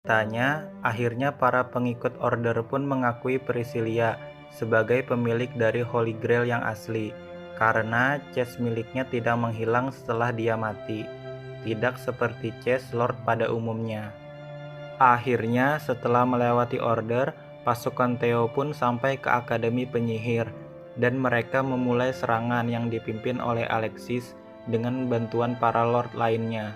Tanya, akhirnya para pengikut order pun mengakui Priscilia sebagai pemilik dari Holy Grail yang asli, karena chest miliknya tidak menghilang setelah dia mati, tidak seperti chest Lord pada umumnya. Akhirnya, setelah melewati order, pasukan Theo pun sampai ke Akademi Penyihir, dan mereka memulai serangan yang dipimpin oleh Alexis dengan bantuan para Lord lainnya.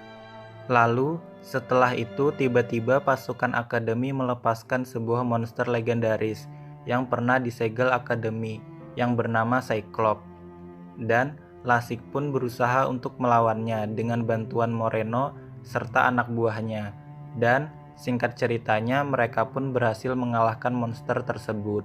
Lalu, setelah itu tiba-tiba pasukan Akademi melepaskan sebuah monster legendaris yang pernah disegel Akademi, yang bernama Cyclops. Dan Lasik pun berusaha untuk melawannya dengan bantuan Moreno serta anak buahnya. Dan singkat ceritanya mereka pun berhasil mengalahkan monster tersebut.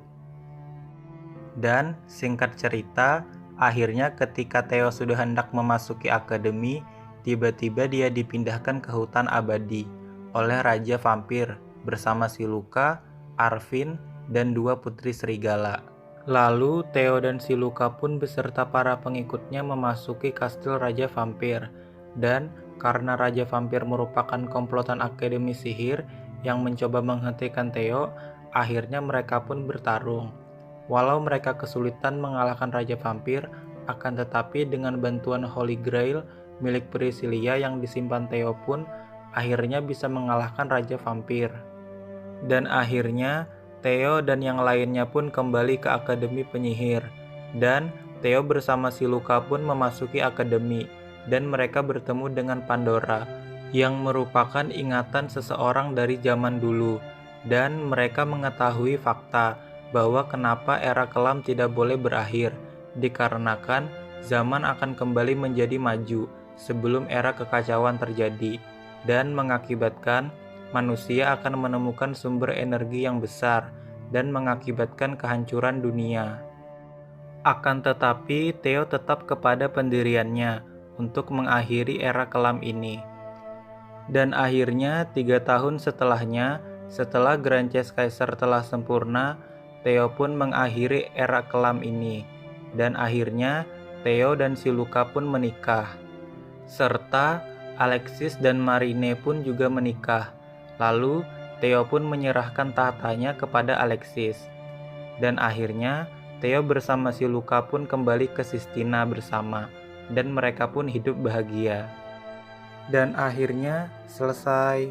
Dan singkat cerita, akhirnya ketika Theo sudah hendak memasuki akademi, tiba-tiba dia dipindahkan ke hutan abadi oleh Raja Vampir bersama Siluka, Arvin, dan dua putri serigala. Lalu Theo dan Siluka pun beserta para pengikutnya memasuki kastil Raja Vampir. Dan karena Raja Vampir merupakan komplotan Akademi Sihir yang mencoba menghentikan Theo, akhirnya mereka pun bertarung. Walau mereka kesulitan mengalahkan Raja Vampir, akan tetapi dengan bantuan Holy Grail milik Priscilia yang disimpan Theo pun akhirnya bisa mengalahkan Raja Vampir. Dan akhirnya Theo dan yang lainnya pun kembali ke Akademi Penyihir. Dan Theo bersama Siluka pun memasuki akademi dan mereka bertemu dengan Pandora yang merupakan ingatan seseorang dari zaman dulu. Dan mereka mengetahui fakta bahwa kenapa era kelam tidak boleh berakhir, dikarenakan zaman akan kembali menjadi maju sebelum era kekacauan terjadi, dan mengakibatkan manusia akan menemukan sumber energi yang besar dan mengakibatkan kehancuran dunia. Akan tetapi, Theo tetap kepada pendiriannya untuk mengakhiri era kelam ini. Dan akhirnya 3 tahun setelahnya, setelah Grand Chess Kaiser telah sempurna, Theo pun mengakhiri era kelam ini, dan akhirnya Theo dan Siluka pun menikah, serta Alexis dan Marine pun juga menikah. Lalu Theo pun menyerahkan tahtanya kepada Alexis, dan akhirnya Theo bersama Siluka pun kembali ke Sistina bersama, dan mereka pun hidup bahagia. Dan akhirnya selesai.